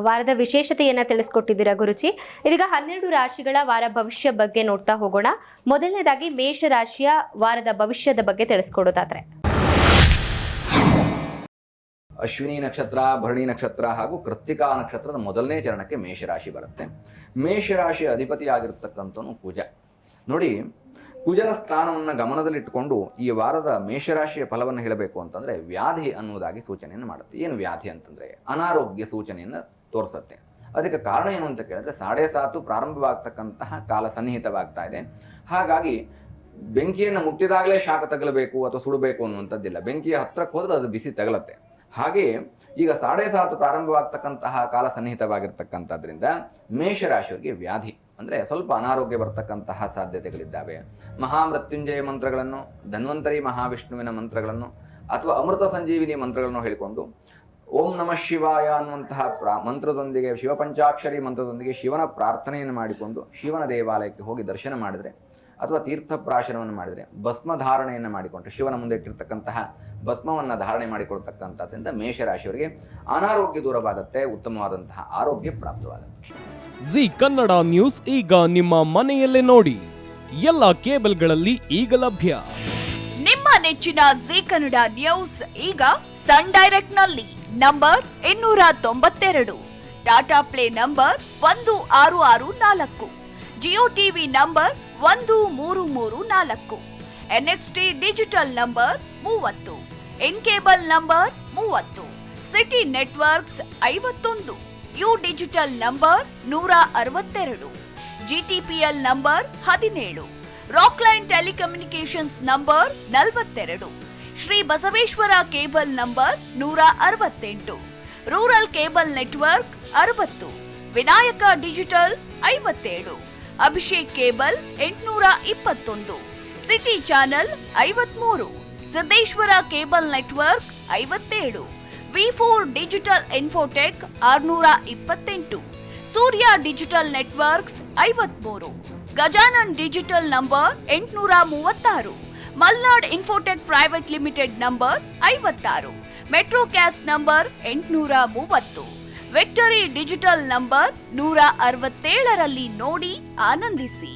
ವಾರದ ವಿಶೇಷತೆಯನ್ನು ತಿಳಿಸ್ಕೊಟ್ಟಿದ್ದೀರಾ ಗುರುಜಿ. ಇದೀಗ 12 ರಾಶಿಗಳ ವಾರ ಭವಿಷ್ಯ ಬಗ್ಗೆ ನೋಡ್ತಾ ಹೋಗೋಣ. ಮೊದಲನೇದಾಗಿ ಮೇಷ ರಾಶಿಯ ವಾರದ ಭವಿಷ್ಯದ ಬಗ್ಗೆ ತಿಳಿಸ್ಕೊಡೋದಾದ್ರೆ, ಅಶ್ವಿನಿ ನಕ್ಷತ್ರ, ಭರಣಿ ನಕ್ಷತ್ರ ಹಾಗೂ ಕೃತ್ತಿಕಾ ನಕ್ಷತ್ರದ ಮೊದಲನೇ ಚರಣಕ್ಕೆ ಮೇಷರಾಶಿ ಬರುತ್ತೆ. ಮೇಷರಾಶಿಯ ಅಧಿಪತಿಯಾಗಿರ್ತಕ್ಕಂಥವನು ಕುಜ. ನೋಡಿ, ಕುಜನ ಸ್ಥಾನವನ್ನು ಗಮನದಲ್ಲಿಟ್ಟುಕೊಂಡು ಈ ವಾರದ ಮೇಷರಾಶಿಯ ಫಲವನ್ನು ಹೇಳಬೇಕು ಅಂತಂದರೆ ವ್ಯಾಧಿ ಅನ್ನುವುದಾಗಿ ಸೂಚನೆಯನ್ನು ಮಾಡುತ್ತೆ. ಏನು ವ್ಯಾಧಿ ಅಂತಂದರೆ ಅನಾರೋಗ್ಯ ಸೂಚನೆಯನ್ನು ತೋರಿಸುತ್ತೆ. ಅದಕ್ಕೆ ಕಾರಣ ಏನು ಅಂತ ಕೇಳಿದ್ರೆ 7:30 ಪ್ರಾರಂಭವಾಗ್ತಕ್ಕಂತಹ ಕಾಲ ಸನ್ನಿಹಿತವಾಗ್ತಾ ಇದೆ. ಹಾಗಾಗಿ ಬೆಂಕಿಯನ್ನು ಮುಟ್ಟಿದಾಗಲೇ ಶಾಖ ತಗಲಬೇಕು ಅಥವಾ ಸುಡಬೇಕು ಅನ್ನುವಂಥದ್ದಿಲ್ಲ. ಬೆಂಕಿಯ ಹತ್ರಕ್ಕೆ ಹೋದ್ರೆ ಅದು ಬಿಸಿ ತಗಲತ್ತೆ. ಹಾಗೆಯೇ ಈಗ 7:30 ಪ್ರಾರಂಭವಾಗ್ತಕ್ಕಂತಹ ಕಾಲ ಸನ್ನಿಹಿತವಾಗಿರ್ತಕ್ಕಂಥದ್ರಿಂದ ಮೇಷರಾಶಿಯವರಿಗೆ ವ್ಯಾಧಿ ಅಂದರೆ ಸ್ವಲ್ಪ ಅನಾರೋಗ್ಯ ಬರ್ತಕ್ಕಂತಹ ಸಾಧ್ಯತೆಗಳಿದ್ದಾವೆ. ಮಹಾಮೃತ್ಯುಂಜಯ ಮಂತ್ರಗಳನ್ನು, ಧನ್ವಂತರಿ ಮಹಾವಿಷ್ಣುವಿನ ಮಂತ್ರಗಳನ್ನು ಅಥವಾ ಅಮೃತ ಸಂಜೀವಿನಿ ಮಂತ್ರಗಳನ್ನು ಹೇಳಿಕೊಂಡು ಓಂ ನಮಃ ಶಿವಾಯ ಅನ್ನುವಂತಹ ಮಂತ್ರದೊಂದಿಗೆ, ಶಿವಪಂಚಾಕ್ಷರಿ ಮಂತ್ರದೊಂದಿಗೆ ಶಿವನ ಪ್ರಾರ್ಥನೆಯನ್ನು ಮಾಡಿಕೊಂಡು ಶಿವನ ದೇವಾಲಯಕ್ಕೆ ಹೋಗಿ ದರ್ಶನ ಮಾಡಿದರೆ ಅಥವಾ ತೀರ್ಥಪ್ರಾಶನವನ್ನು ಮಾಡಿದರೆ, ಭಸ್ಮಧಾರಣೆಯನ್ನು ಮಾಡಿಕೊಂಡ್ರೆ, ಶಿವನ ಮುಂದೆ ಇಟ್ಟಿರ್ತಕ್ಕಂತಹ ಭಸ್ಮವನ್ನು ಧಾರಣೆ ಮಾಡಿಕೊಳ್ತಕ್ಕಂಥದ್ರಿಂದ ಮೇಷರಾಶಿಯವರಿಗೆ ಅನಾರೋಗ್ಯ ದೂರವಾಗುತ್ತೆ, ಉತ್ತಮವಾದಂತಹ ಆರೋಗ್ಯ ಪ್ರಾಪ್ತವಾಗುತ್ತೆ. ಜಿ ಕನ್ನಡ ನ್ಯೂಸ್ ಈಗ ನಿಮ್ಮ ಮನೆಯಲ್ಲೇ ನೋಡಿ. ಎಲ್ಲ ಕೇಬಲ್ಗಳಲ್ಲಿ ಈಗ ಲಭ್ಯ. ನಿಮ್ಮ ನೆಚ್ಚಿನ ಜಿ ಕನ್ನಡ ನ್ಯೂಸ್ ಈಗ ಸನ್ ಡೈರೆಕ್ಟ್ ನಲ್ಲಿ number 292, Tata play number 1664, Jio TV number 1334, NXT digital number 30, in cable number 30, city networks 51, U digital number 162, GTPL number 17, Rockline telecommunications number 42, Shri Basaveshwara cable number 168, rural cable network 60, Vinayaka digital 57, Abhishek cable 821, city channel 53, Siddeshwara cable network 57, V4 digital Infotech 628, Surya digital networks 53, Gajanan digital number 836, Malnad infotech private limited number 56, Metrocast number 830, victory digital number 167ರಲ್ಲಿ ನೋಡಿ ಆನಂದಿಸಿ.